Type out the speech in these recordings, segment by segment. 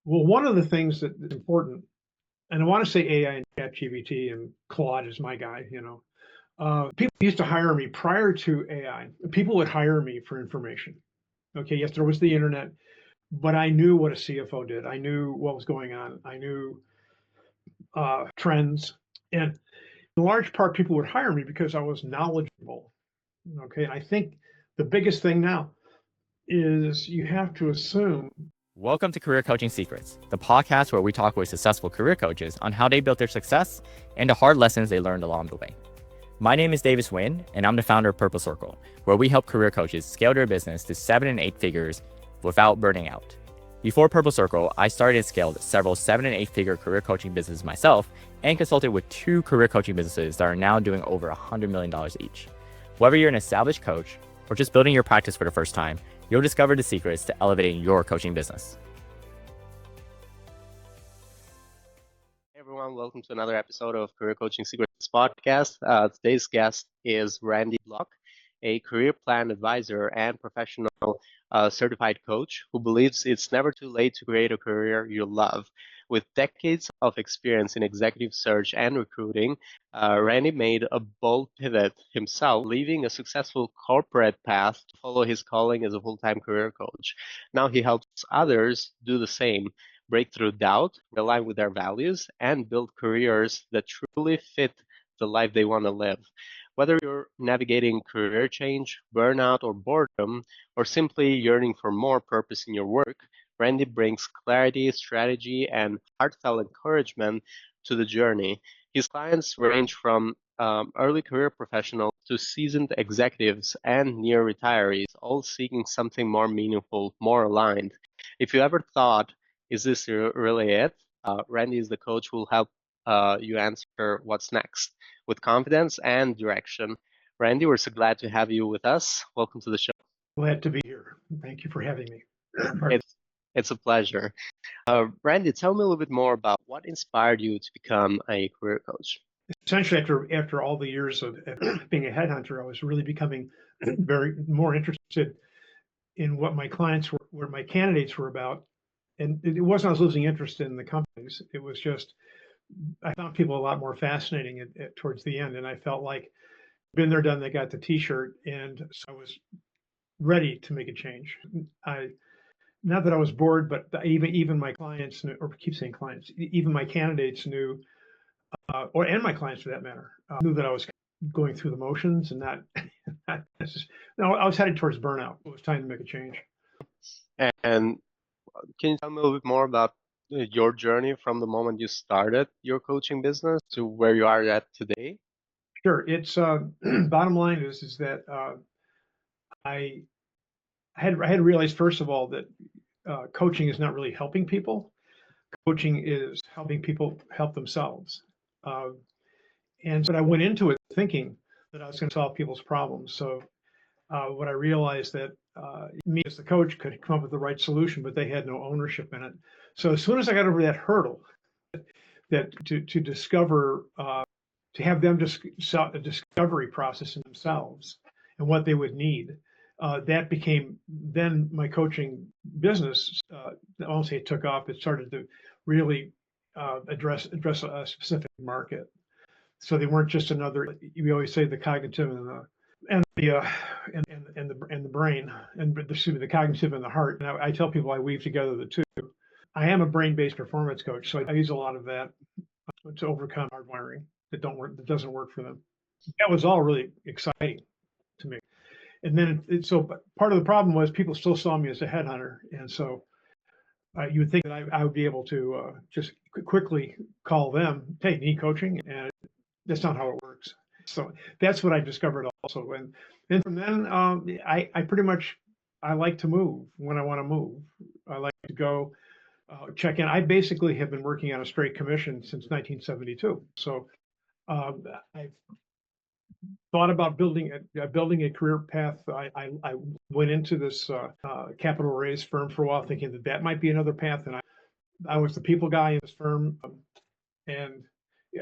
Well, one of the things that is important, and I want to say AI and ChatGPT and Claude is my guy, people used to hire me prior to AI. People would hire me for information. Okay, yes, there was the internet, but I knew what a CFO did. I knew what was going on. I knew trends. And in large part, people would hire me because I was knowledgeable. Okay, and I think the biggest thing now is you have to assume. Welcome to Career Coaching Secrets, the podcast where we talk with successful career coaches on how they built their success and the hard lessons they learned along the way. My name is Davis Nguyen, and I'm the founder of Purple Circle, where we help career coaches scale their business to 7 and 8 figures without burning out. Before Purple Circle, I started and scaled several 7 and 8 figure career coaching businesses myself and consulted with 2 career coaching businesses that are now doing over $100 million each. Whether you're an established coach or just building your practice for the first time, you'll discover the secrets to elevating your coaching business. Hey everyone, welcome to another episode of Career Coaching Secrets podcast. Today's guest is Randy Block, a career plan advisor and professional certified coach who believes it's never too late to create a career you love. With decades of experience in executive search and recruiting, Randy made a bold pivot himself, leaving a successful corporate path to follow his calling as a full-time career coach. Now he helps others do the same, break through doubt, align with their values, and build careers that truly fit the life they want to live. Whether you're navigating career change, burnout, or boredom, or simply yearning for more purpose in your work, Randy brings clarity, strategy, and heartfelt encouragement to the journey. His clients range from early career professionals to seasoned executives and near retirees, all seeking something more meaningful, more aligned. If you ever thought, is this really it? Randy is the coach who will help you answer what's next with confidence and direction. Randy, we're so glad to have you with us. Welcome to the show. Glad to be here. Thank you for having me. It's a pleasure. Randy, tell me a little bit more about what inspired you to become a career coach. Essentially, after all the years of being a headhunter, I was really becoming very more interested in what my clients were, what my candidates were about. And it wasn't I was losing interest in the companies. It was just I found people a lot more fascinating towards the end, and I felt like been there, done that, got the T-shirt, and so I was ready to make a change. Not that I was bored, but even my clients knew, or keep saying clients, even my candidates knew, and my clients for that matter, knew that I was going through the motions and not. No, I was headed towards burnout. It was time to make a change. And can you tell me a little bit more about your journey from the moment you started your coaching business to where you are at today? Sure. It's bottom line is that I had realized first of all that coaching is not really helping people. Coaching is helping people help themselves. And so I went into it thinking that I was going to solve people's problems. So what I realized that me as the coach could come up with the right solution, but they had no ownership in it. So as soon as I got over that hurdle, that to discover, to have them a discovery process in themselves and what they would need, that became then my coaching business. I won't say it took off. It started to really address a specific market. So they weren't just another. We always say the cognitive and the brain, and excuse me, the cognitive and the heart. And I tell people I weave together the two. I am a brain-based performance coach, so I use a lot of that to overcome hardwiring that doesn't work for them. That was all really exciting to me. And then so part of the problem was people still saw me as a headhunter, and so you would think that I would be able to just quickly call them, hey, need coaching, and that's not how it works. So that's what I discovered also. And from then, I pretty much, I like to move when I want to move. I like to go check in. I basically have been working on a straight commission since 1972. So I've thought about building a career path. I went into this capital raise firm for a while thinking that might be another path. And I was the people guy in this firm. And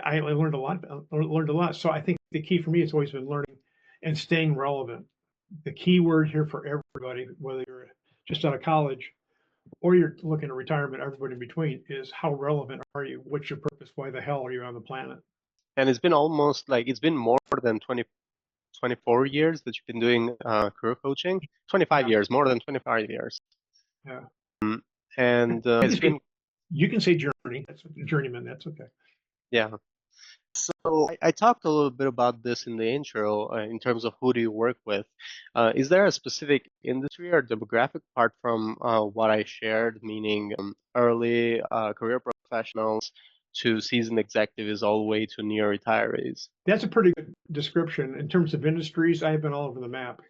I learned a lot. So I think the key for me has always been learning and staying relevant. The key word here for everybody, whether you're just out of college or you're looking at retirement, everybody in between, is how relevant are you? What's your purpose? Why the hell are you on the planet? And it's been almost like it's been more than 24 years that you've been doing career coaching. 25 Yeah, years, more than 25 years. yeah. And You it's can say, been, you can say journey. That's journeyman. That's okay. yeah. So I talked a little bit about this in the intro in terms of who do you work with. Is there a specific industry or demographic apart from what I shared, meaning early career professionals to seasoned executives all the way to near retirees? That's a pretty good description. In terms of industries, I've been all over the map.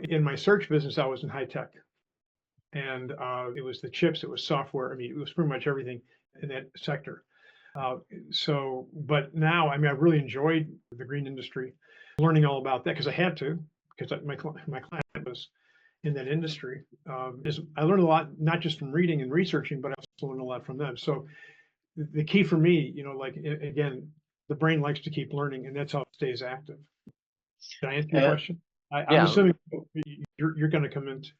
In my search business, I was in high tech, and it was the chips, it was software. I mean, it was pretty much everything in that sector. Uh, but now, I mean, I really enjoyed the green industry, learning all about that because I had to, because my client was in that industry. I learned a lot, not just from reading and researching, but I also learned a lot from them. So the key for me, like again, the brain likes to keep learning, and that's how it stays active. Did I answer your Uh, question? I'm yeah, assuming you're going to come into.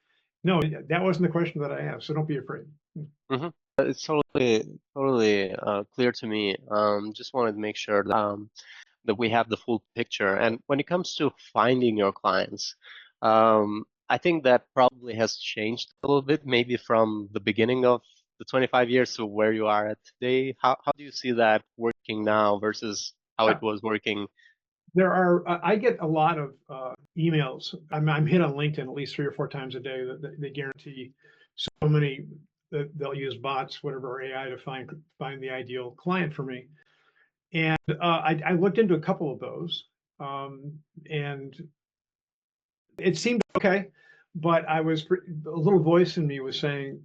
No, that wasn't the question that I asked, so don't be afraid. hmm it's totally clear to me. Just wanted to make sure that we have the full picture. And when it comes to finding your clients, I think that probably has changed a little bit, maybe from the beginning of the 25 years to where you are at today. How do you see that working now versus how it Yeah, was working? I get a lot of emails. I'm hit on LinkedIn at least 3 or 4 times a day that they guarantee so many that they'll use bots, whatever AI, to find the ideal client for me. And I looked into a couple of those, and it seemed okay, but a little voice in me was saying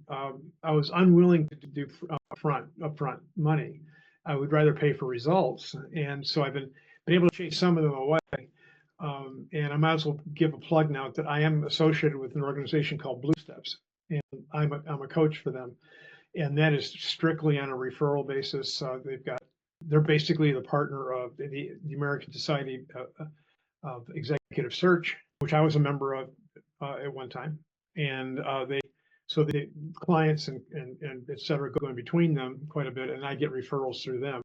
I was unwilling to do upfront money. I would rather pay for results, and so I've been able to chase some of them away. And I might as well give a plug now that I am associated with an organization called Blue Steps, and I'm a coach for them, and that is strictly on a referral basis. They're basically the partner of the American Society of Executive Search, which I was a member of at one time, and the clients and et cetera go in between them quite a bit, and I get referrals through them,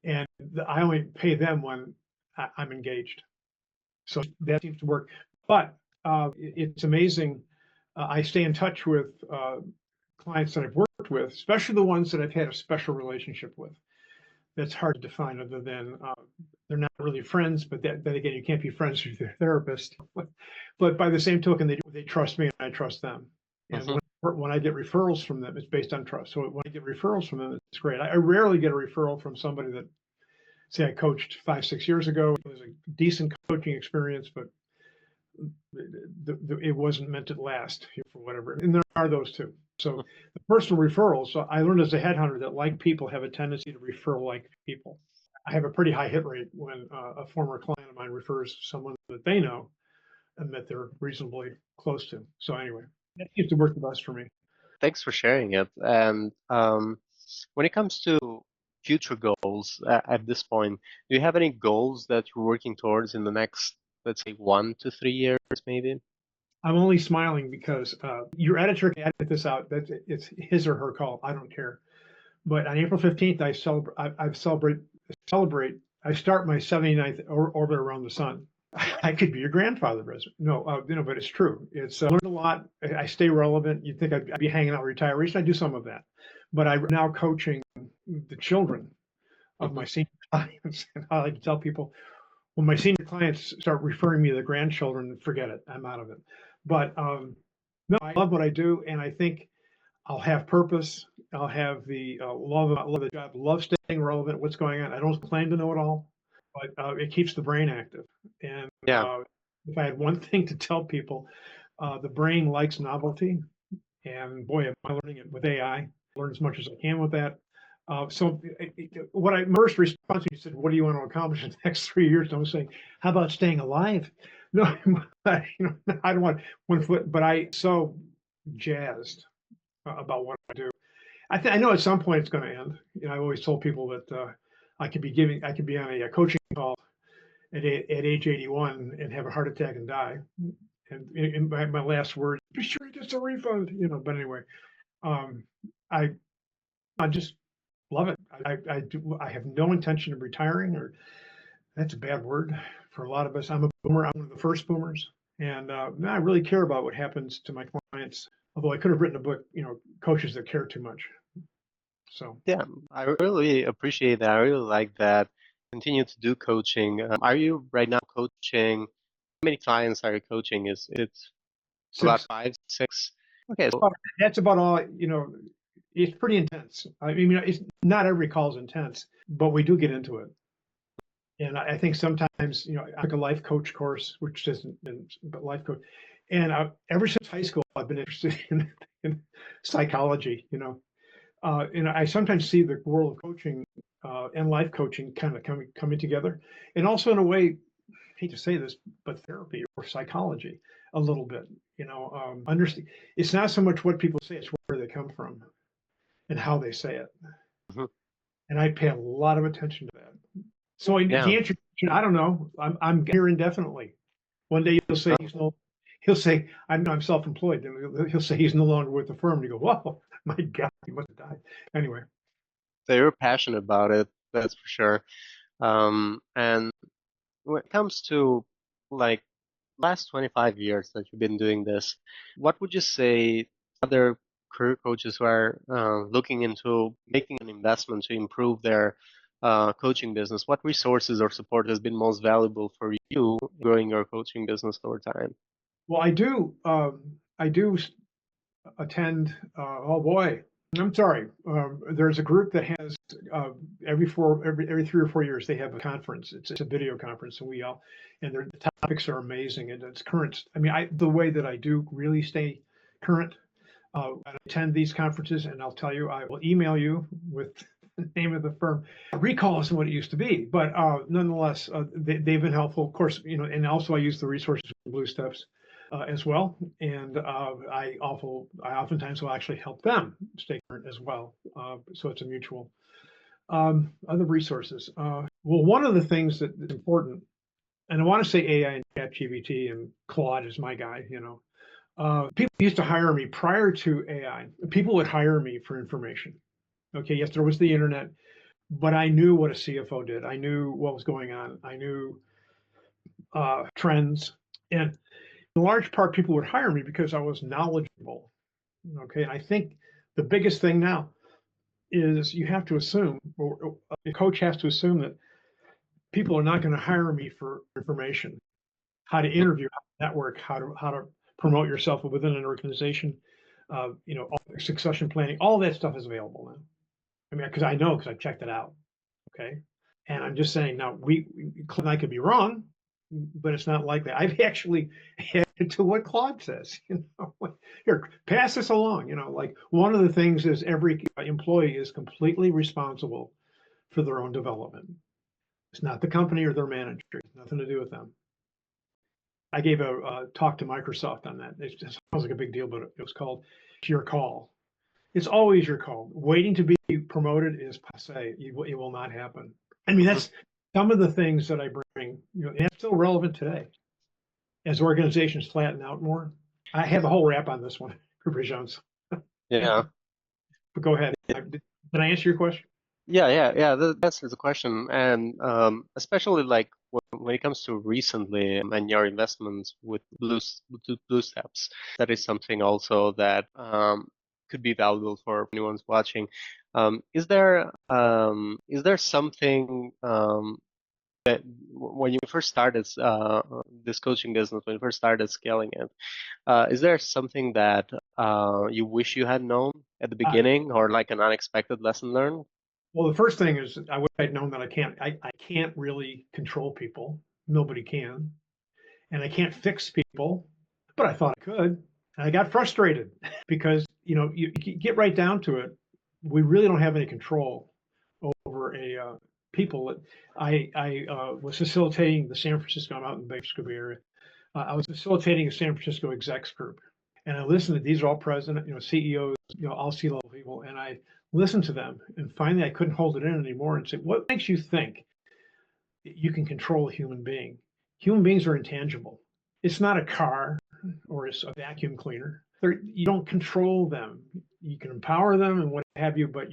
and I only pay them when I'm engaged. So that seems to work. But it's amazing. I stay in touch with clients that I've worked with, especially the ones that I've had a special relationship with. That's hard to define other than they're not really friends, but then again, you can't be friends with your therapist. But by the same token, they trust me and I trust them. And Hmm when I get referrals from them, it's based on trust. So when I get referrals from them, it's great. I rarely get a referral from somebody that, say, I coached 5, 6 years ago. It was a decent coaching experience, but it wasn't meant to last for whatever. And there are those too. So the personal referrals, so I learned as a headhunter that like people have a tendency to refer like people. I have a pretty high hit rate when a former client of mine refers someone that they know and that they're reasonably close to. So anyway, that seems to work the best for me. Thanks for sharing it. And when it comes to future goals at this point, do you have any goals that you're working towards in the next, let's say, 1 to 3 years, maybe? I'm only smiling because your editor can edit this out. It's his or her call. I don't care. But on April 15th, I start my 79th orbit around the sun. I could be your grandfather, President. No, but it's true. It's learned a lot. I stay relevant. You'd think I'd be hanging out with retirees. I do some of that, but I'm now coaching the children of Hmm my senior clients. And I like to tell people when my senior clients start referring me to the grandchildren, forget it. I'm out of it. But no, I love what I do, and I think I'll have purpose. I'll have the love the job, love staying relevant. What's going on? I don't claim to know it all, but it keeps the brain active. And Yeah. if I had one thing to tell people, the brain likes novelty, and boy, am I learning it with AI. Learn as much as I can with that. My first response, you said, "What do you want to accomplish in the next 3 years?" And I was saying, "How about staying alive?" No, I don't want 1 foot, but I so jazzed about what I do. I know at some point it's going to end. I always told people that I could be on a coaching call at age 81 and have a heart attack and die. And in my last words, be sure he gets a refund. But anyway, I I just love it. I have no intention of retiring, or that's a bad word for a lot of us. I'm a boomer. I'm one of the first boomers, and I really care about what happens to my clients. Although I could have written a book, coaches that care too much. So Yeah, I really appreciate that. I really like that. Continue to do coaching. Are you right now coaching? How many clients are you coaching? Is it about 6. five, six? Okay, so That's about all. It's pretty intense. I mean, it's not every call is intense, but we do get into it. And I think sometimes, I took a life coach course, which isn't, but life coach. And ever since high school, I've been interested in psychology. And I sometimes see the world of coaching and life coaching kind of coming together, and also in a way, I hate to say this, but therapy or psychology a little bit. Understand. It's not so much what people say; it's where they come from and how they say it. mhm. And I pay a lot of attention to that. So to Yeah. answer your question, I don't know. I'm here indefinitely. One day he'll say Oh, he'll say I'm self-employed. And he'll say he's no longer with the firm. And you go, whoa, my God, he must have died. Anyway, so you're passionate about it, that's for sure. And when it comes to like last 25 years that you've been doing this, what would you say other career coaches who are looking into making an investment to improve their coaching business, what resources or support has been most valuable for you growing your coaching business over time? well, I do attend. Oh boy, I'm sorry. There's a group that has every 3 or 4 years they have a conference. It's a video conference, and the topics are amazing, and it's current. I mean, the way that I do really stay current. I attend these conferences, and I'll tell you, I will email you with the name of the firm. Recall isn't what it used to be, but nonetheless, they've been helpful. Of course, and also I use the resources of Blue Steps as well, and I oftentimes will actually help them stay current as well. So it's a mutual. Other resources. Well, one of the things that is important, and I want to say AI and ChatGPT and Claude is my guy. People used to hire me prior to AI. People would hire me for information. Okay, yes, there was the internet, but I knew what a CFO did. I knew what was going on. I knew trends, and in large part, people would hire me because I was knowledgeable. Okay, and I think the biggest thing now is you have to assume, or a coach has to assume that people are not going to hire me for information, how to Mhm. interview, how to network, how to promote yourself within an organization. Succession planning, all that stuff is available now. I mean, because I checked it out. Okay, and I'm just saying now Claude and I could be wrong, but it's not likely. I've actually added to what Claude says. Here, pass this along. Like one of the things is every employee is completely responsible for their own development. It's not the company or their manager. It's nothing to do with them. I gave a talk to Microsoft on that. It just sounds like a big deal, but it was called "It's Your Call." It's always your call. Waiting to be promoted is passe. It will not happen. I mean, Mhm. that's some of the things that I bring. And it's still relevant today as organizations flatten out more. I have a whole rap on this one, Jones. Yeah. But go ahead. Did I answer your question? Yeah. That answers the question, and especially like when it comes to recently and your investments with Blue Steps, that is something also that could be valuable for anyone who's watching. Is there something that when you first started this coaching business, when you first started scaling it, is there something that you wish you had known at the Uh, beginning, or like an unexpected lesson learned? well, the first thing is I wish I'd known that I can't really control people. Nobody can. And I can't fix people, but I thought I could. And I got frustrated because, you get right down to it. We really don't have any control over people. I was facilitating the San Francisco, I'm out in the Bay Area area. I was facilitating a San Francisco execs group. And I listened to, these are all president, CEOs, all C-level people. And I listened to them. And finally, I couldn't hold it in anymore and say, what makes you think you can control a human being? Human beings are intangible. It's not a car or it's a vacuum cleaner. you don't control them. You can empower them and what have you, but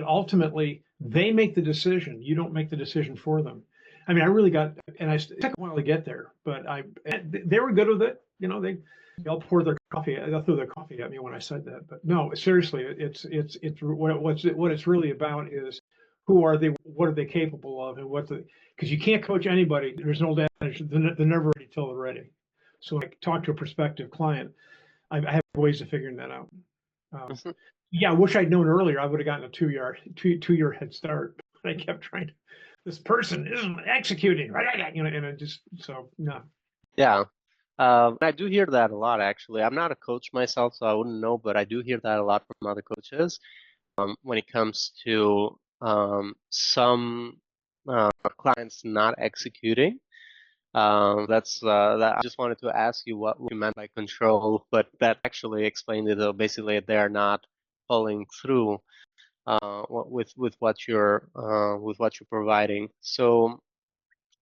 ultimately they make the decision. You don't make the decision for them. I mean, I really got, and it took a while to get there, but they were good with it. They all pour their coffee. They'll throw their coffee at me when I said that. But no, seriously, it's what it's really about is who are they, what are they capable of, and because you can't coach anybody. There's an old adage, they're never ready till they're ready. So I talk to a prospective client. I have ways of figuring that out. Yeah, I wish I'd known earlier. I would have gotten a two-year head start. But I kept trying to. This person isn't executing, and it just no. Yeah. I do hear that a lot, actually. I'm not a coach myself, so I wouldn't know, but I do hear that a lot from other coaches when it comes to some clients not executing. That I just wanted to ask you what you meant by control, but that actually explained it. Basically, they're not following through with what you're providing. So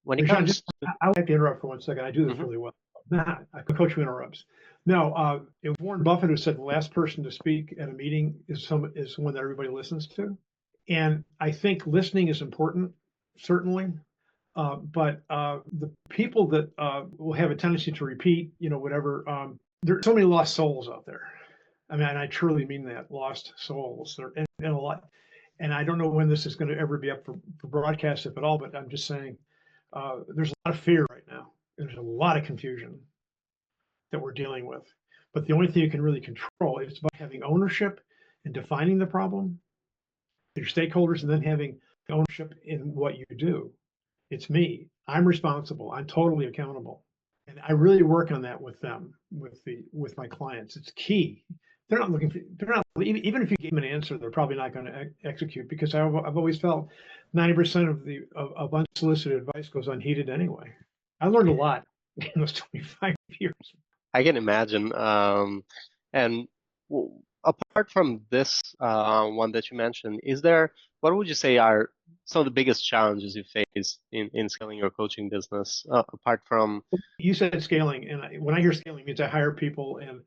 when it comes, I would like to interrupt for 1 second. I do this really well. I coach who interrupts. No, it was Warren Buffett who said the last person to speak at a meeting is someone that everybody listens to, and I think listening is important, certainly. But the people that will have a tendency to repeat, whatever, there are so many lost souls out there. I mean, and I truly mean that, lost souls. And a lot. And I don't know when this is going to ever be up for broadcast, if at all, but I'm just saying there's a lot of fear right now. There's a lot of confusion that we're dealing with. But the only thing you can really control is about having ownership and defining the problem, your stakeholders, and then having ownership in what you do. It's me. I'm responsible. I'm totally accountable. And I really work on that with them, with my clients. It's key. They're not even if you give them an answer, they're probably not going to execute, because I've always felt 90% of unsolicited advice goes unheeded anyway. I learned a lot in those 25 years. I can imagine. And apart from this one that you mentioned, what would you say are some of the biggest challenges you face in scaling your coaching business, apart from? You said scaling, and when I hear scaling, it means I hire people and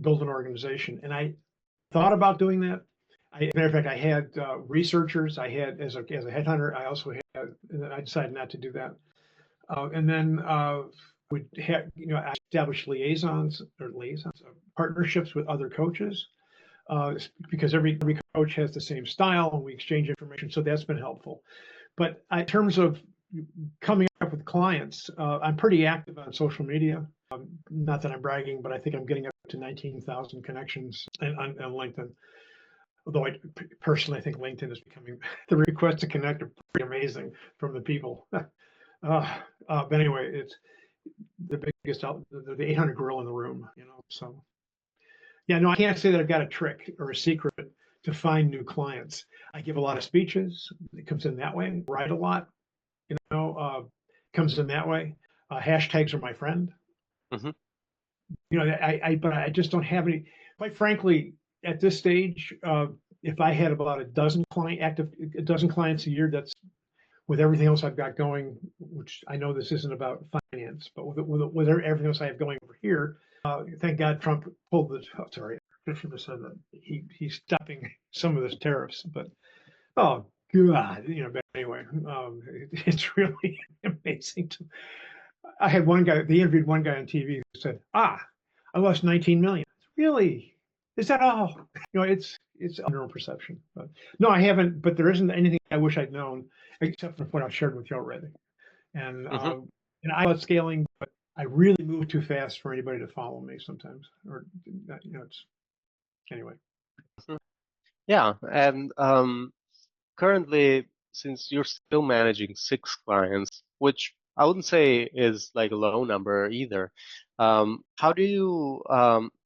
build an organization. And I thought about doing that. As a matter of fact, I had researchers. I had as a headhunter. I also had. I decided not to do that. And then would have establish partnerships with other coaches, because every coach has the same style and we exchange information. So that's been helpful. But in terms of coming up with clients, I'm pretty active on social media. Not that I'm bragging, but I think I'm getting up to 19,000 connections on LinkedIn. Although I personally think LinkedIn is becoming, the requests to connect are pretty amazing from the people. But anyway, it's the biggest, the 800 gorilla in the room, so. Yeah, no, I can't say that I've got a trick or a secret to find new clients. I give a lot of speeches. It comes in that way. Write a lot, comes in that way. Hashtags are my friend. Mm-hmm. But I just don't have any. Quite frankly, at this stage, if I had about a dozen clients a year, that's with everything else I've got going, which I know this isn't about finance, but with everything else I have going over here, thank God Trump pulled the. Oh, sorry, I should have said that he's stopping some of those tariffs. But oh God, But anyway, it's really amazing. I had one guy. They interviewed one guy on TV who said, I lost 19 million. Really? Is that all? It's under own perception. But no, I haven't. But there isn't anything I wish I'd known, except for what I've shared with you already. And and I thought scaling, but I really move too fast for anybody to follow me sometimes. Or it's anyway. Yeah, and currently, since you're still managing 6 clients, which I wouldn't say is like a low number either, how do you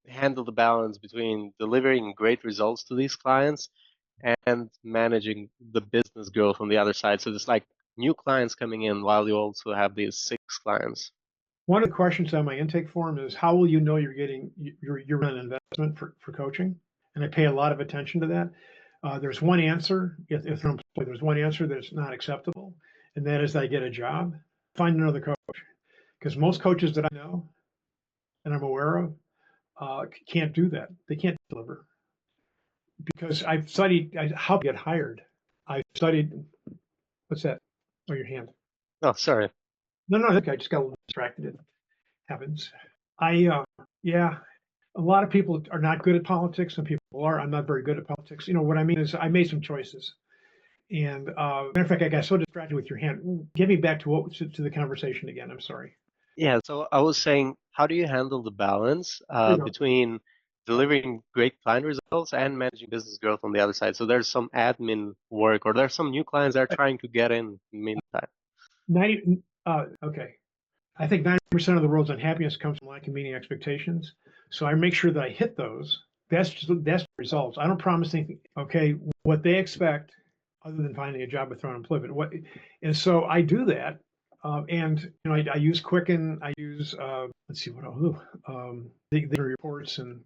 handle the balance between delivering great results to these clients and managing the business growth on the other side? So there's like new clients coming in while you also have these 6 clients. One of the questions on my intake form is, how will you know you're getting your investment for coaching? And I pay a lot of attention to that. There's one answer. If there's one answer that's not acceptable, and that is I get a job. Find another coach, because most coaches that I know and I'm aware of, can't do that. They can't deliver because I've studied how to get hired. I studied, what's that? Oh, your hand. Oh, sorry. No, I think I just got a little distracted. It happens. Yeah, a lot of people are not good at politics. Some people are. I'm not very good at politics. What I mean is I made some choices. And matter of fact, I got so distracted with your hand. Get me back to the conversation again. I'm sorry. Yeah, so I was saying, how do you handle the balance There you go. between delivering great client results and managing business growth on the other side? So there's some admin work, or there's some new clients that are trying to get in the meantime. 90, okay. I think 90% of the world's unhappiness comes from lacking meeting expectations. So I make sure that I hit those. That's the results. I don't promise anything. Okay, what they expect, other than finding a job with unemployment. And so I do that. And I use Quicken. I use let's see what I'll do. The reports and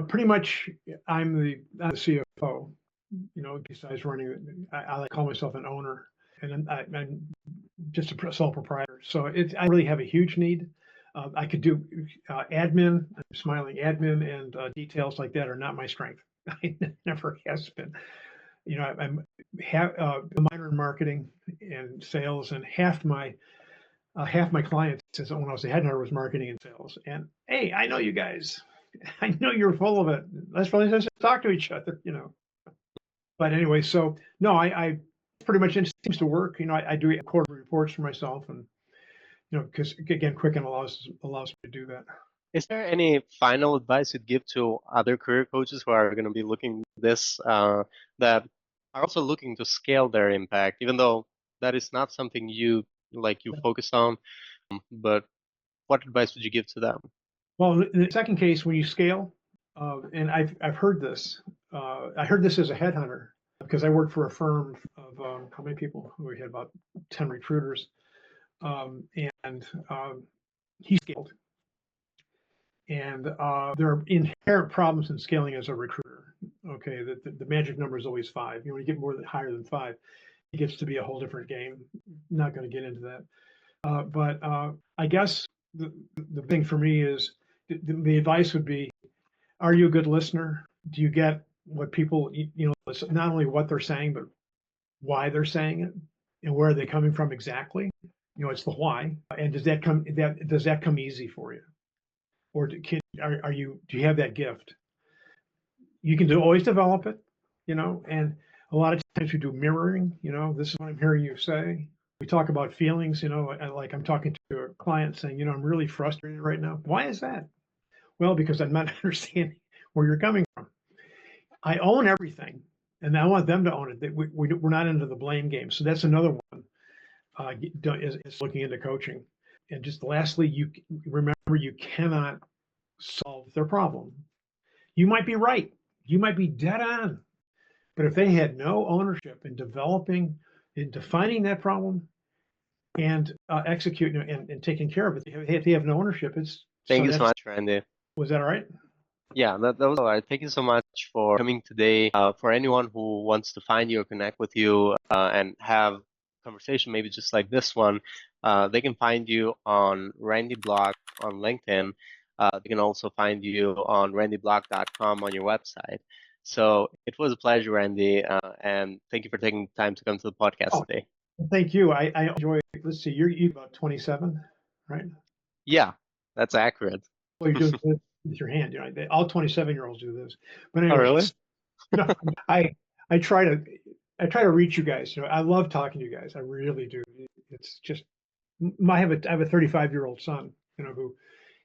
pretty much I'm the CFO. Besides running, I call myself an owner, and I'm just a sole proprietor. So I really have a huge need. I could do admin. I'm smiling. Admin and details like that are not my strength. I never has been. I'm a minor in marketing and sales, and half my clients since when I was a headhunter was marketing and sales. And hey, I know you guys. I know you're full of it. Let's really just talk to each other. But anyway, so no, I pretty much it seems to work. I do quarterly reports for myself, and because again, Quicken allows me to do that. Is there any final advice you'd give to other career coaches who are going to be looking at this that are also looking to scale their impact, even though that is not something you focus on? But what advice would you give to them? Well, in the second case, when you scale, and I've heard this. I heard this as a headhunter because I worked for a firm of how many people? We had about 10 recruiters, and he scaled. And there are inherent problems in scaling as a recruiter. Okay, the magic number is always 5. When you get higher than 5, it gets to be a whole different game. Not going to get into that. But I guess the thing for me is the advice would be: are you a good listener? Do you get what people not only what they're saying, but why they're saying it and where are they coming from exactly? It's the why. And does that come easy for you? Or do you have that gift? You can always develop it, and a lot of times we do mirroring, this is what I'm hearing you say. We talk about feelings, like I'm talking to a client saying, I'm really frustrated right now. Why is that? Well, because I'm not understanding where you're coming from. I own everything, and I want them to own it. We're not into the blame game. So that's another one is looking into coaching. And just lastly, you remember you cannot solve their problem. You might be right. You might be dead on. But if they had no ownership in defining that problem and executing and taking care of it, if they have no ownership, Thank you so much, Randy. Was that all right? Yeah, that was all right. Thank you so much for coming today. For anyone who wants to find you or connect with you and have a conversation, maybe just like this one, they can find you on Randy Block on LinkedIn. They can also find you on randyblock.com on your website. So it was a pleasure, Randy, and thank you for taking the time to come to the podcast today. Thank you. I enjoy. Let's see, you're about 27, right? Yeah, that's accurate. Well, you're doing this with your hand. All 27-year-olds do this. But anyway, really? I try to reach you guys. I love talking to you guys. I really do. It's just I have a 35-year-old son. Who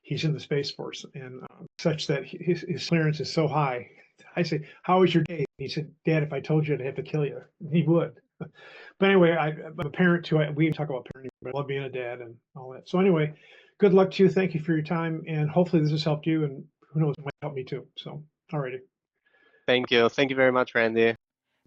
he's in the Space Force, and such that his clearance is so high. I say, "How was your day?" He said, "Dad, if I told you, I'd have to kill you." He would. But anyway, I'm a parent too. We talk about parenting, but I love being a dad and all that. So anyway, good luck to you. Thank you for your time, and hopefully this has helped you. And who knows, it might help me too. So, alrighty. Thank you. Thank you very much, Randy.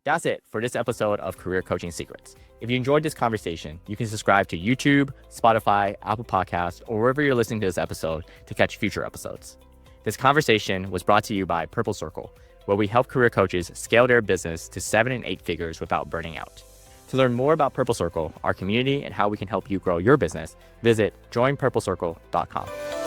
That's it for this episode of Career Coaching Secrets. If you enjoyed this conversation, you can subscribe to YouTube, Spotify, Apple Podcasts, or wherever you're listening to this episode to catch future episodes. This conversation was brought to you by Purple Circle, where we help career coaches scale their business to 7 and 8 figures without burning out. To learn more about Purple Circle, our community, and how we can help you grow your business, visit joinpurplecircle.com.